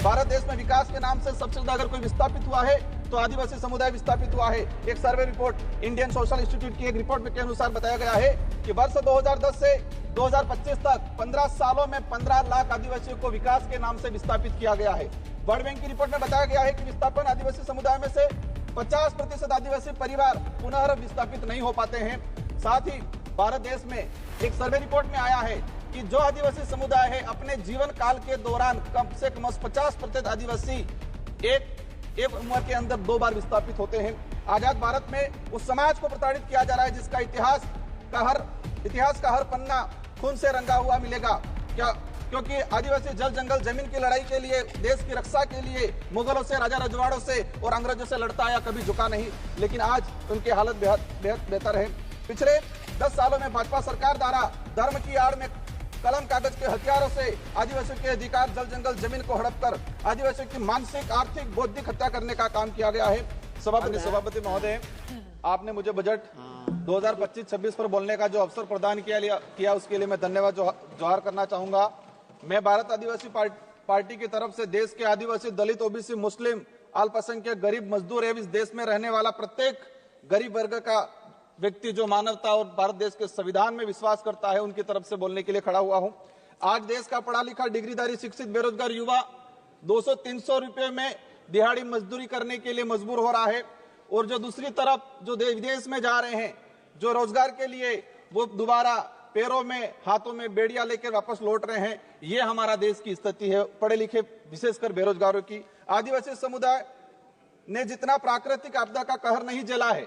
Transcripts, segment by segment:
भारत देश में विकास के नाम से सबसे ज्यादा अगर कोई विस्थापित हुआ है तो आदिवासी समुदाय विस्थापित हुआ है। एक survey report Indian social institute की एक रिपोर्ट के अनुसार बताया गया है कि वर्ष 2010 से 2025 तक 15 सालों में 15 लाख आदिवासियों को विकास के नाम से विस्थापित किया गया है। वर्ल्ड बैंक की रिपोर्ट में बताया गया है कि विस्थापन आदिवासी समुदाय में से 50% आदिवासी परिवार पुनः विस्थापित नहीं हो पाते हैं। साथ ही भारत देश में एक सर्वे रिपोर्ट में आया है कि जो आदिवासी समुदाय है अपने जीवन काल के दौरान कम से कम 50% आदिवासी एक उम्र के अंदर 2 बार विस्थापित होते हैं। आजाद भारत में उस समाज को प्रताड़ित किया जा रहा है जिसका इतिहास का हर पन्ना खून से रंगा हुआ मिलेगा। क्योंकि आदिवासी जल जंगल जमीन की लड़ाई के लिए, देश की रक्षा के लिए मुगलों से, राजा रजवाड़ों से और अंग्रेजों से लड़ता आया, कभी झुका नहीं। लेकिन आज उनकी हालत बेहद बेहतर है। पिछले 10 सालों में भाजपा सरकार द्वारा धर्म की आड़ में कलम कागज के हथियारों से आदिवासियों के अधिकार, जल जंगल जमीन को हड़प कर आदिवासियों की मानसिक, आर्थिक, बौद्धिक हत्या करने का काम किया गया है। सभापति महोदय, आपने मुझे बजट 2025-26 पर बोलने का जो अवसर प्रदान किया उसके लिए मैं धन्यवाद जोहार करना चाहूंगा। मैं भारत आदिवासी पार्टी की तरफ से देश के आदिवासी, दलित, ओबीसी, मुस्लिम, अल्पसंख्यक, गरीब, मजदूर एवं इस देश में रहने वाला प्रत्येक गरीब वर्ग का व्यक्ति जो मानवता और भारत देश के संविधान में विश्वास करता है उनकी तरफ से बोलने के लिए खड़ा हुआ हूं। आज देश का पढ़ा लिखा, डिग्रीधारी, शिक्षित, बेरोजगार युवा 200-300 रुपए में दिहाड़ी मजदूरी करने के लिए मजबूर हो रहा है और जो दूसरी तरफ जो विदेश में जा रहे हैं, जो रोजगार के लिए वो दोबारा पैरों में, हाथों में बेड़ियां लेकर वापस लौट रहे हैं। ये हमारा देश की स्थिति है, पढ़े लिखे विशेषकर बेरोजगारों की। आदिवासी समुदाय ने जितना प्राकृतिक आपदा का कहर नहीं झेला है,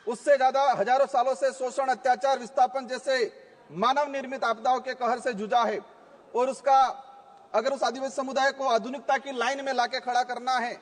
उससे ज्यादा हजारों सालों से शोषण, अत्याचार, विस्थापन जैसे मानव निर्मित आपदाओं के कहर से जूझा है। और उसका अगर उस आदिवासी समुदाय को आधुनिकता की लाइन में लाके खड़ा करना है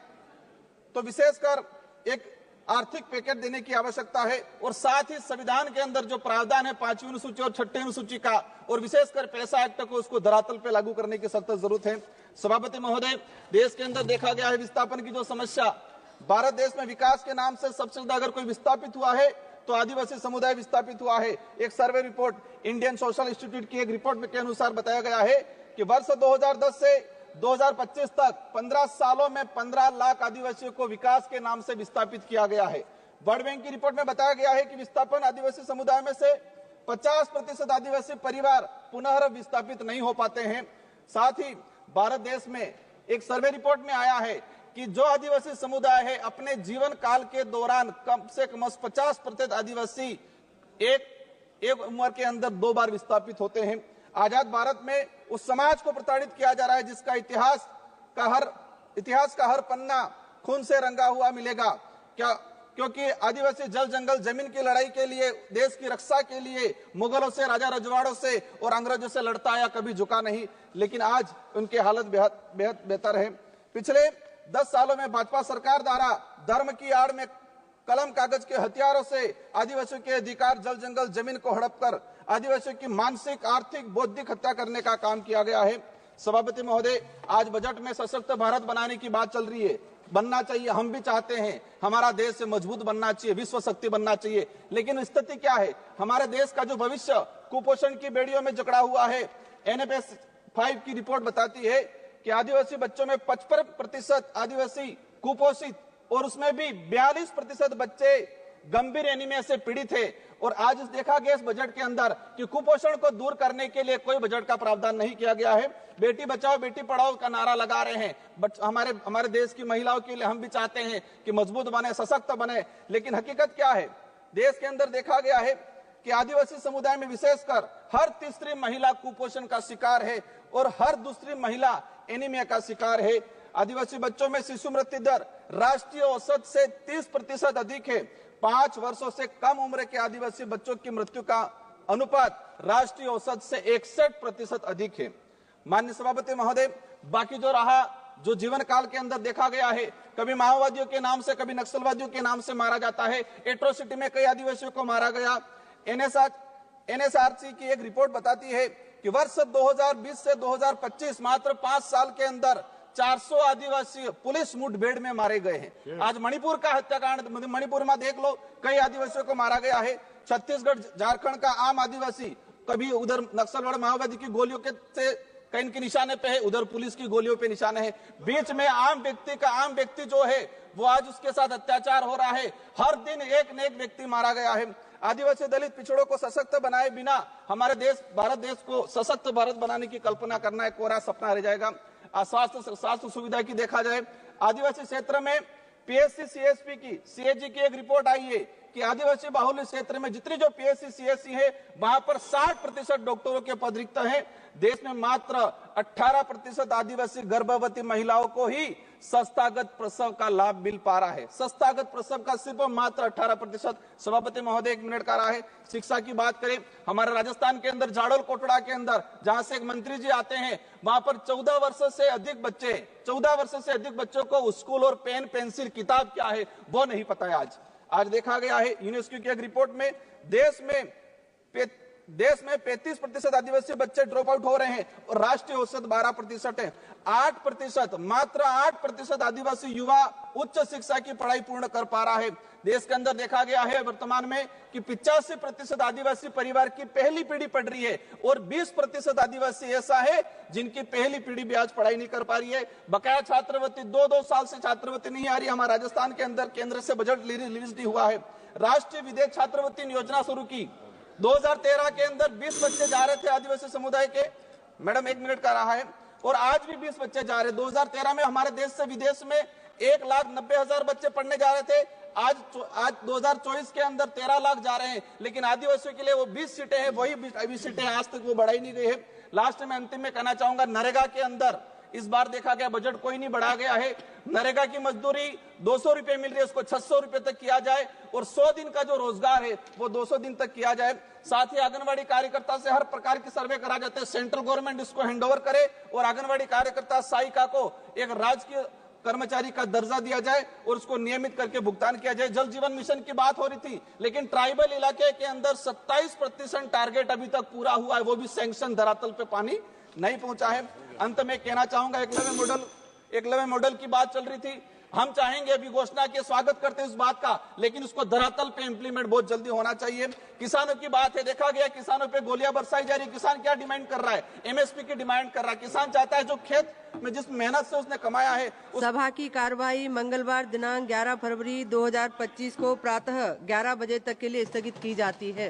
तो विशेषकर एक आर्थिक पैकेज देने की आवश्यकता है। और साथ ही संविधान के अंदर जो प्रावधान है 5वीं अनुसूची और 6ठी अनुसूची का, और विशेषकर पैसा एक्ट को उसको धरातल पे लागू करने की सख्त जरूरत है। सभापति महोदय, देश के अंदर देखा गया है विस्थापन की जो समस्या, भारत देश में विकास के नाम से सबसे ज्यादा अगर कोई विस्थापित हुआ है तो आदिवासी समुदाय विस्थापित हुआ है। एक survey report Indian social institute की एक रिपोर्ट के अनुसार बताया गया है कि वर्ष 2010 से 2025 तक 15 सालों में 15 लाख आदिवासियों को विकास के नाम से विस्थापित किया गया है। वर्ल्ड बैंक की रिपोर्ट में बताया गया है कि विस्थापन आदिवासी समुदाय में से 50% आदिवासी परिवार पुनः विस्थापित नहीं हो पाते हैं। साथ ही भारत देश में एक सर्वे रिपोर्ट में आया है कि जो आदिवासी समुदाय है अपने जीवन काल के दौरान कम से कम 50% आदिवासी एक उम्र के अंदर 2 बार विस्थापित होते हैं। आजाद भारत में उस समाज को प्रताड़ित किया जा रहा है जिसका इतिहास का हर पन्ना खून से रंगा हुआ मिलेगा। क्योंकि आदिवासी जल जंगल जमीन की लड़ाई के लिए, देश की रक्षा के लिए मुगलों से, राजा रजवाड़ों से और अंग्रेजों से लड़ता आया, कभी झुका नहीं। लेकिन आज उनकी हालत बेहद बेहतर है। पिछले 10 सालों में भाजपा सरकार द्वारा धर्म की आड़ में कलम कागज के हथियारों से आदिवासियों के अधिकार, जल जंगल जमीन को हड़प कर आदिवासियों की मानसिक, आर्थिक, बौद्धिक हत्या करने का काम किया गया है। सभापति महोदय, आज बजट में सशक्त भारत बनाने की बात चल रही है। बनना चाहिए, हम भी चाहते हैं, हमारा देश मजबूत बनना चाहिए, विश्व शक्ति बनना चाहिए। लेकिन स्थिति क्या है? हमारे देश का जो भविष्य कुपोषण की बेड़ियों में जकड़ा हुआ है। NFS 5 की रिपोर्ट बताती है कि आदिवासी बच्चों में 55% आदिवासी कुपोषित और उसमें भी 42% बच्चे गंभीर एनीमिया से पीड़ित है। और आज देखा गया इस बजट के अंदर कि कुपोषण को दूर करने के लिए कोई बजट का प्रावधान नहीं किया गया है। बेटी बचाओ बेटी पढ़ाओ का नारा लगा रहे हैं। हमारे देश की महिलाओं के लिए हम भी चाहते हैं कि मजबूत बने, सशक्त बने। लेकिन हकीकत क्या है? देश के अंदर देखा गया है कि आदिवासी समुदाय में विशेषकर हर तीसरी महिला कुपोषण का शिकार है और हर दूसरी महिला एनीमिया का शिकार है। आदिवासी बच्चों में शिशु मृत्यु दर राष्ट्रीय औसत से 30% अधिक है। 5 वर्षों से कम उम्र के आदिवासी बच्चों की मृत्यु का अनुपात राष्ट्रीय औसत से 61% अधिक है। माननीय सभापति महोदय, बाकी जो जीवन काल के अंदर देखा गया है, कभी माओवादियों के नाम से, कभी नक्सलवादियों के नाम से मारा जाता है। एट्रोसिटी में कई आदिवासियों को मारा गया। NSRC की एक रिपोर्ट बताती है कि वर्ष 2020 से 2025 मात्र 5 साल के अंदर 400 आदिवासी पुलिस मुठभेड़ में मारे गए हैं। आज मणिपुर का हत्याकांड, मणिपुर में देख लो, कई आदिवासियों को मारा गया है। छत्तीसगढ़, झारखंड का आम आदिवासी कभी उधर नक्सलवाद माओवादी की गोलियों के से कहीं इनके निशाने पे है, उधर पुलिस की गोलियों पे निशाने है। बीच में आम व्यक्ति जो है वो आज उसके साथ अत्याचार हो रहा है। हर दिन एक न एक व्यक्ति मारा गया है। आदिवासी दलित पिछड़ों को सशक्त बनाए बिना हमारे देश भारत देश को सशक्त भारत बनाने की कल्पना करना एक कोरा सपना रह जाएगा। स्वास्थ्य सुविधा की देखा जाए, आदिवासी क्षेत्र में पीएससी सीएसपी की सीएजी की एक रिपोर्ट आई है कि आदिवासी बाहुल्य क्षेत्र में जितनी जो पीएससी सीएससी है वहां पर 60% डॉक्टरों के पद रिक्त हैं। देश में मात्र 18% आदिवासी गर्भवती महिलाओं को ही संस्थागत प्रसव का लाभ मिल पा रहा है। संस्थागत प्रसव का सिर्फ मात्र 18%। सभापति महोदय 1 मिनट का रहा है। शिक्षा की बात करें, हमारे राजस्थान के अंदर झाड़ोल कोटड़ा के अंदर जहां से एक मंत्री जी आते हैं, वहां पर 14 वर्ष से अधिक बच्चों को स्कूल और पेन पेंसिल किताब क्या है वो नहीं पता है। आज देखा गया है यूनेस्को की एक रिपोर्ट में देश में 35% आदिवासी बच्चे ड्रॉप आउट हो रहे हैं और राष्ट्रीय औसत 12% है। 8%, मात्र 8% आदिवासी युवा उच्च शिक्षा की पढ़ाई पूर्ण कर पा रहा है। देश के अंदर देखा गया है वर्तमान में कि 85% आदिवासी परिवार की पहली पीढ़ी पढ़ रही है और 20% आदिवासी ऐसा है जिनकी पहली पीढ़ी भी आज पढ़ाई नहीं कर पा रही है। बकाया छात्रवृत्ति 2 साल से छात्रवृत्ति नहीं आ रही। हमारे राजस्थान के अंदर केंद्र से बजट रिलीज नहीं हुआ है। राष्ट्रीय विदेश छात्रवृत्ति योजना शुरू की 2013 के अंदर 20 बच्चे जा रहे थे आदिवासी समुदाय के, मैडम 1 मिनट का रहा है, और आज भी 20 बच्चे जा रहे। 2013 में हमारे देश से विदेश में 1,90,000 बच्चे पढ़ने जा रहे थे। आज 2024 के अंदर 13 लाख जा रहे हैं, लेकिन आदिवासियों के लिए वो 20 सीटें हैं, वही 20 सीटें आज तक वो बढ़ाई नहीं गई है। लास्ट में अंतिम में कहना चाहूंगा, नरेगा के अंदर इस बार देखा गया बजट कोई नहीं बढ़ा गया है। नरेगा की मजदूरी 200 रुपए मिल रही है, उसको 600 रुपए तक किया जाए और 100 दिन का जो रोजगार है वो 200 दिन तक किया जाए। साथ ही आंगनबाड़ी कार्यकर्ता से हर प्रकार की सर्वे करा जाते हैं, सेंट्रल गवर्नमेंट इसको हैंडओवर करे और आंगनबाड़ी कार्यकर्ता सहायिका को एक राजकीय कर्मचारी का दर्जा दिया जाए और उसको नियमित करके भुगतान किया जाए। जल जीवन मिशन की बात हो रही थी, लेकिन ट्राइबल इलाके के अंदर 27% टारगेट अभी तक पूरा हुआ है, वो भी सैंक्शन धरातल पे पानी नहीं पहुंचा है। अंत में कहना चाहूंगा, एकलव्य मॉडल की बात चल रही थी। हम चाहेंगे, अभी घोषणा के स्वागत करते हैं इस बात का, लेकिन उसको धरातल पे इंप्लीमेंट बहुत जल्दी होना चाहिए। किसानों की बात है, देखा गया किसानों पे गोलियां बरसाई जा रही है। किसान क्या डिमांड कर रहा है? एमएसपी की डिमांड कर रहा है। किसान चाहता है जो खेत में जिस मेहनत से उसने कमाया है। सभा की कार्यवाही मंगलवार दिनांक 11 फरवरी 2025 को प्रातः 11 बजे तक के लिए स्थगित की जाती है।